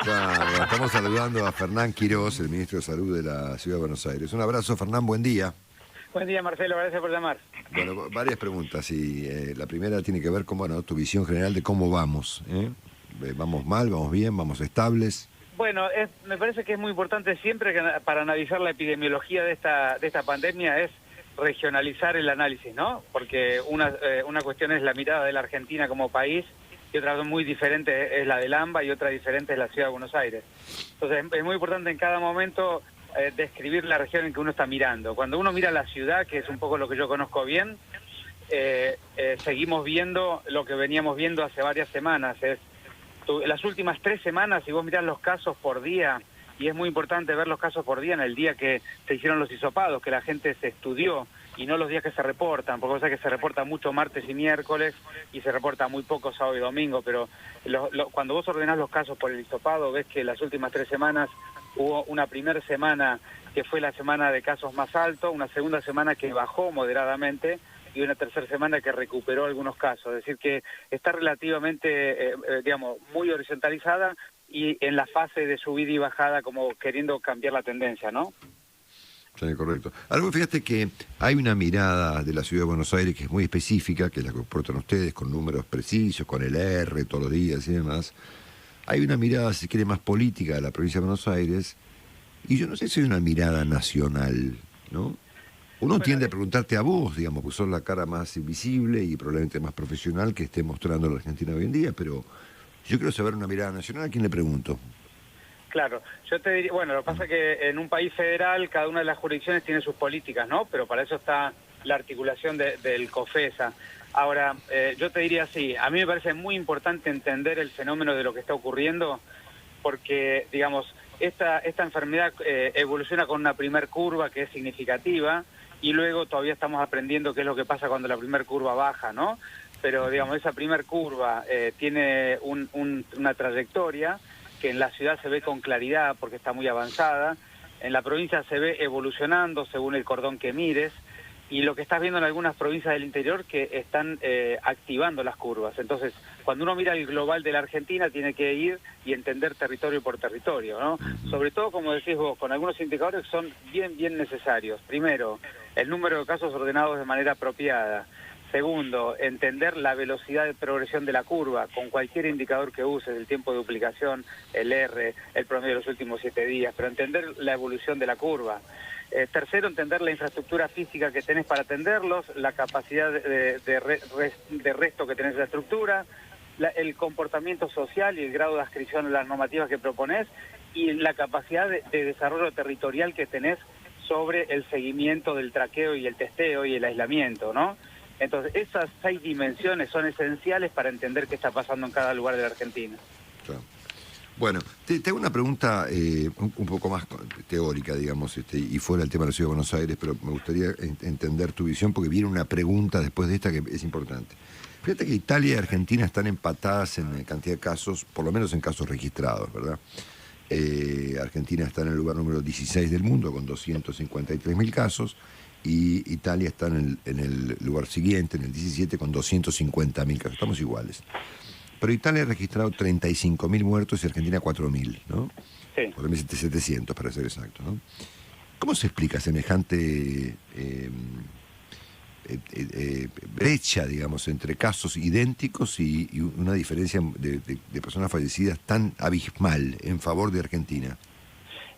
Claro, estamos saludando a Fernán Quirós, el ministro de Salud de la Ciudad de Buenos Aires. Un abrazo, Fernán, buen día. Buen día, Marcelo, gracias por llamar. Bueno, varias preguntas. Y la primera tiene que ver con tu visión general de cómo vamos. ¿Vamos mal, vamos bien, vamos estables? Bueno, me parece que es muy importante siempre para analizar la epidemiología de esta pandemia es regionalizar el análisis, ¿no? Porque una cuestión es la mirada de la Argentina como país y otra muy diferente es la del AMBA y otra diferente es la Ciudad de Buenos Aires. Entonces es muy importante en cada momento describir la región en que uno está mirando. Cuando uno mira la ciudad, que es un poco lo que yo conozco bien, seguimos viendo lo que veníamos viendo hace varias semanas. Las últimas 3 semanas, si vos mirás los casos por día, y es muy importante ver los casos por día en el día que se hicieron los hisopados, que la gente se estudió, y no los días que se reportan, porque cosa que se reporta mucho martes y miércoles, y se reporta muy poco sábado y domingo, pero cuando vos ordenás los casos por el hisopado, ves que las últimas 3 semanas hubo una primera semana que fue la semana de casos más alto, una segunda semana que bajó moderadamente, y una tercera semana que recuperó algunos casos. Es decir, que está relativamente, muy horizontalizada y en la fase de subida y bajada como queriendo cambiar la tendencia, ¿no? Sí, correcto. Algo, fíjate que hay una mirada de la Ciudad de Buenos Aires que es muy específica, que es la que aportan ustedes, con números precisos, con el R todos los días y demás. Hay una mirada, si quiere, más política de la provincia de Buenos Aires, y yo no sé si hay una mirada nacional, ¿no? Uno tiende a preguntarte a vos, digamos, pues sos la cara más invisible y probablemente más profesional que esté mostrando la Argentina hoy en día, pero yo quiero saber una mirada nacional, ¿a quién le pregunto? Claro, yo te diría, bueno, lo que pasa es que en un país federal cada una de las jurisdicciones tiene sus políticas, ¿no? Pero para eso está la articulación del COFESA. Ahora, yo te diría así, a mí me parece muy importante entender el fenómeno de lo que está ocurriendo, porque, digamos, esta enfermedad evoluciona con una primer curva que es significativa, y luego todavía estamos aprendiendo qué es lo que pasa cuando la primer curva baja, ¿no? Pero, digamos, esa primer curva tiene una trayectoria que en la ciudad se ve con claridad porque está muy avanzada, en la provincia se ve evolucionando según el cordón que mires, y lo que estás viendo en algunas provincias del interior que están activando las curvas. Entonces, cuando uno mira el global de la Argentina, tiene que ir y entender territorio por territorio, ¿no? Sobre todo, como decís vos, con algunos indicadores que son bien necesarios. Primero, el número de casos ordenados de manera apropiada. Segundo, entender la velocidad de progresión de la curva con cualquier indicador que uses, el tiempo de duplicación, el R, el promedio de los últimos 7 días, pero entender la evolución de la curva. Tercero, entender la infraestructura física que tenés para atenderlos, la capacidad de resto que tenés de la estructura, el comportamiento social y el grado de adscripción a las normativas que proponés, y la capacidad de desarrollo territorial que tenés sobre el seguimiento del traqueo y el testeo y el aislamiento, ¿no? Entonces, esas 6 dimensiones son esenciales para entender qué está pasando en cada lugar de la Argentina. Claro. Bueno, te hago una pregunta un poco más teórica, digamos, y fuera del tema de la Ciudad de Buenos Aires, pero me gustaría entender tu visión, porque viene una pregunta después de esta que es importante. Fíjate que Italia y Argentina están empatadas en cantidad de casos, por lo menos en casos registrados, ¿verdad? Argentina está en el lugar número 16 del mundo, con 253.000 casos, y Italia está en el lugar siguiente, en el 17, con 250.000 casos. Estamos iguales. Pero Italia ha registrado 35.000 muertos y Argentina 4.000, ¿no? Sí. 4.700 para ser exacto, ¿no? ¿Cómo se explica semejante brecha, digamos, entre casos idénticos y una diferencia de personas fallecidas tan abismal en favor de Argentina?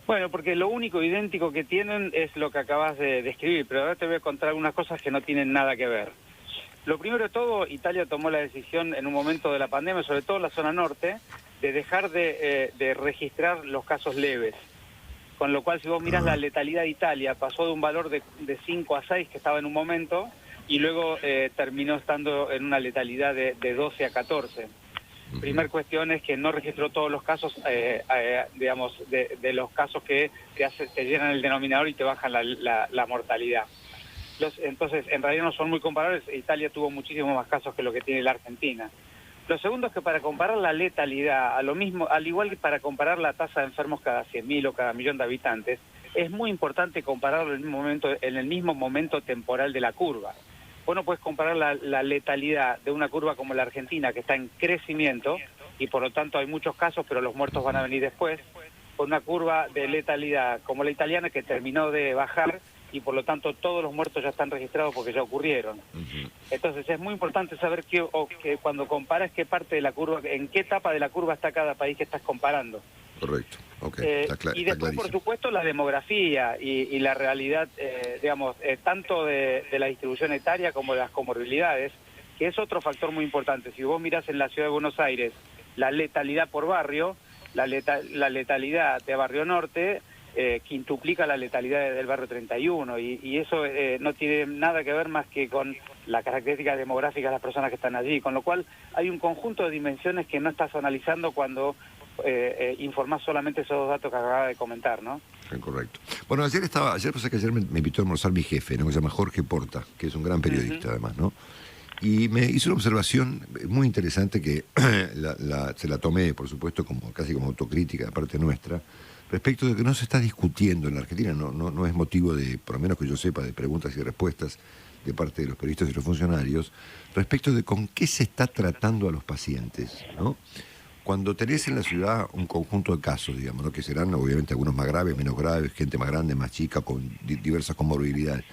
Bueno, porque lo único idéntico que tienen es lo que acabas de describir, pero ahora te voy a contar algunas cosas que no tienen nada que ver. Lo primero de todo, Italia tomó la decisión en un momento de la pandemia, sobre todo en la zona norte, de dejar de registrar los casos leves. Con lo cual, si vos mirás la letalidad de Italia, pasó de un valor de 5 a 6 que estaba en un momento, y luego terminó estando en una letalidad de 12 a 14. Primer cuestión es que no registró todos los casos, digamos, de los casos que te llenan el denominador y te bajan la mortalidad. Entonces, en realidad no son muy comparables. Italia tuvo muchísimos más casos que lo que tiene la Argentina. Lo segundo es que para comparar la letalidad, al igual que para comparar la tasa de enfermos cada 100.000 o cada millón de habitantes, es muy importante compararlo en el mismo momento temporal de la curva. Vos no puedes comparar la letalidad de una curva como la Argentina, que está en crecimiento, y por lo tanto hay muchos casos, pero los muertos van a venir después, con una curva de letalidad como la italiana que terminó de bajar y por lo tanto todos los muertos ya están registrados porque ya ocurrieron. Entonces es muy importante saber que cuando comparas qué parte de la curva, en qué etapa de la curva está cada país que estás comparando. Correcto, ok. Y después, por supuesto, la demografía y la realidad, digamos, tanto de la distribución etaria como de las comorbilidades, que es otro factor muy importante. Si vos mirás en la ciudad de Buenos Aires la letalidad por barrio, la letalidad de Barrio Norte quintuplica la letalidad del barrio 31 y eso no tiene nada que ver más que con las características demográficas de las personas que están allí, con lo cual hay un conjunto de dimensiones que no estás analizando cuando informás solamente esos dos datos que acababa de comentar, ¿no? Correcto. Bueno, ayer me invitó a almorzar mi jefe, ¿no? Que se llama Jorge Porta, que es un gran periodista además, ¿no? Y me hizo una observación muy interesante que se la tomé, por supuesto, casi como autocrítica de parte nuestra, respecto de que no se está discutiendo en la Argentina, no es motivo de, por lo menos que yo sepa, de preguntas y respuestas de parte de los periodistas y los funcionarios, respecto de con qué se está tratando a los pacientes, ¿no? Cuando tenés en la ciudad un conjunto de casos, digamos, ¿no? Que serán obviamente algunos más graves, menos graves, gente más grande, más chica, con diversas comorbilidades.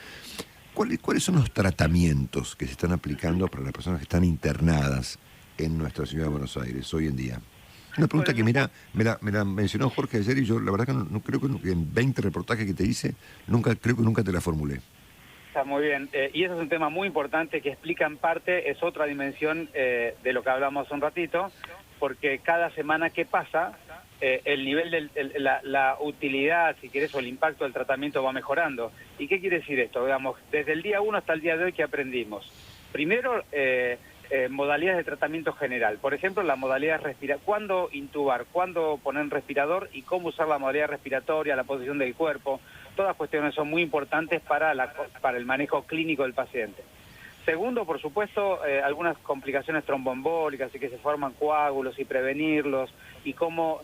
¿Cuáles son los tratamientos que se están aplicando para las personas que están internadas en nuestra ciudad de Buenos Aires hoy en día? Una pregunta que, mira, me la mencionó Jorge ayer y yo, la verdad que no creo que en 20 reportajes que te hice, creo que nunca te la formulé. Está muy bien. Y eso es un tema muy importante que explica en parte, es otra dimensión de lo que hablamos hace un ratito, porque cada semana que pasa, el nivel de la utilidad, si querés, o el impacto del tratamiento va mejorando. ¿Y qué quiere decir esto? Veamos, desde el día 1 hasta el día de hoy, ¿qué aprendimos? Primero, modalidades de tratamiento general. Por ejemplo, la modalidad respiratoria, cuándo intubar, cuándo poner un respirador y cómo usar la modalidad respiratoria, la posición del cuerpo. Todas cuestiones son muy importantes para el manejo clínico del paciente. Segundo, por supuesto, algunas complicaciones tromboembólicas y que se forman coágulos y prevenirlos y cómo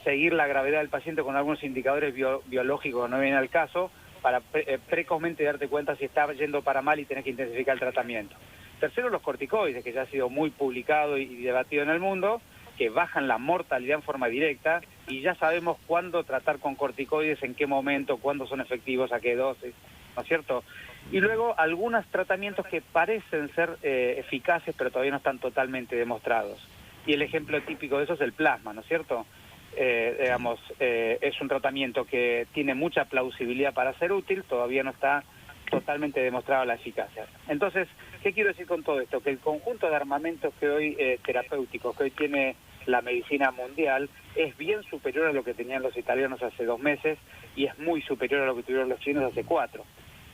seguir la gravedad del paciente con algunos indicadores biológicos, no viene al caso, para precozmente darte cuenta si está yendo para mal y tenés que intensificar el tratamiento. Tercero, los corticoides, que ya ha sido muy publicado y debatido en el mundo, que bajan la mortalidad en forma directa y ya sabemos cuándo tratar con corticoides, en qué momento, cuándo son efectivos, a qué dosis, ¿no es cierto? Y luego algunos tratamientos que parecen ser eficaces, pero todavía no están totalmente demostrados. Y el ejemplo típico de eso es el plasma, ¿no es cierto? Es un tratamiento que tiene mucha plausibilidad para ser útil, todavía no está totalmente demostrada la eficacia. Entonces, ¿qué quiero decir con todo esto? Que el conjunto de armamentos que hoy terapéuticos que hoy tiene la medicina mundial es bien superior a lo que tenían los italianos hace 2 meses y es muy superior a lo que tuvieron los chinos hace 4.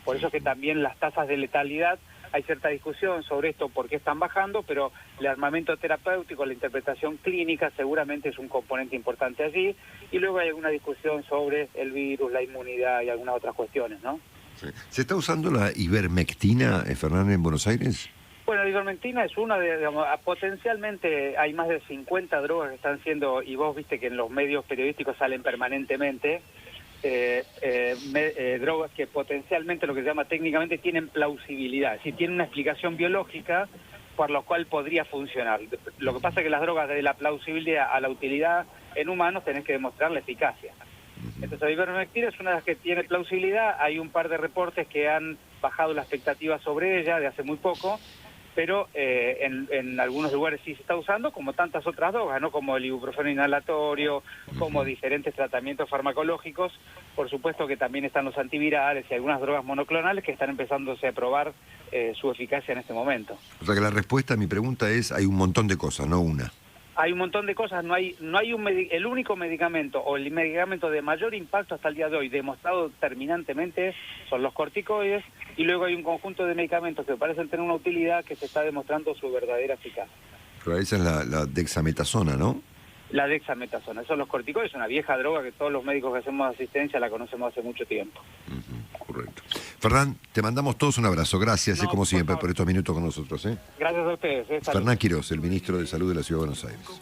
Por eso que también las tasas de letalidad, hay cierta discusión sobre esto, por qué están bajando, pero el armamento terapéutico, la interpretación clínica seguramente es un componente importante allí, y luego hay alguna discusión sobre el virus, la inmunidad y algunas otras cuestiones, ¿no? Sí. ¿Se está usando la ivermectina, Fernández, en Buenos Aires? Bueno, la ivermectina es una de, digamos, potencialmente hay más de 50 drogas que están siendo, y vos viste que en los medios periodísticos salen permanentemente, drogas que potencialmente, lo que se llama técnicamente, tienen plausibilidad, es decir, tienen una explicación biológica por la cual podría funcionar. Lo que pasa es que las drogas, de la plausibilidad a la utilidad en humanos, tenés que demostrar la eficacia. Entonces la ivermectina es una de las que tiene plausibilidad, hay un par de reportes que han bajado la expectativa sobre ella de hace muy poco, pero en algunos lugares sí se está usando, como tantas otras drogas, ¿no? Como el ibuprofeno inhalatorio, como diferentes tratamientos farmacológicos. Por supuesto que también están los antivirales y algunas drogas monoclonales que están empezándose a probar su eficacia en este momento. O sea que la respuesta a mi pregunta es, hay un montón de cosas, no una. Hay un montón de cosas, no hay el único medicamento o el medicamento de mayor impacto hasta el día de hoy demostrado terminantemente son los corticoides, y luego hay un conjunto de medicamentos que parecen tener una utilidad que se está demostrando su verdadera eficacia. Pero esa es la dexametasona, ¿no? La dexametasona, esos son los corticoides, una vieja droga que todos los médicos que hacemos asistencia la conocemos hace mucho tiempo. Correcto. Fernán, te mandamos todos un abrazo. Gracias, como siempre, por estos minutos con nosotros. Gracias a ustedes. Fernán Quirós, el ministro de Salud de la Ciudad de Buenos Aires.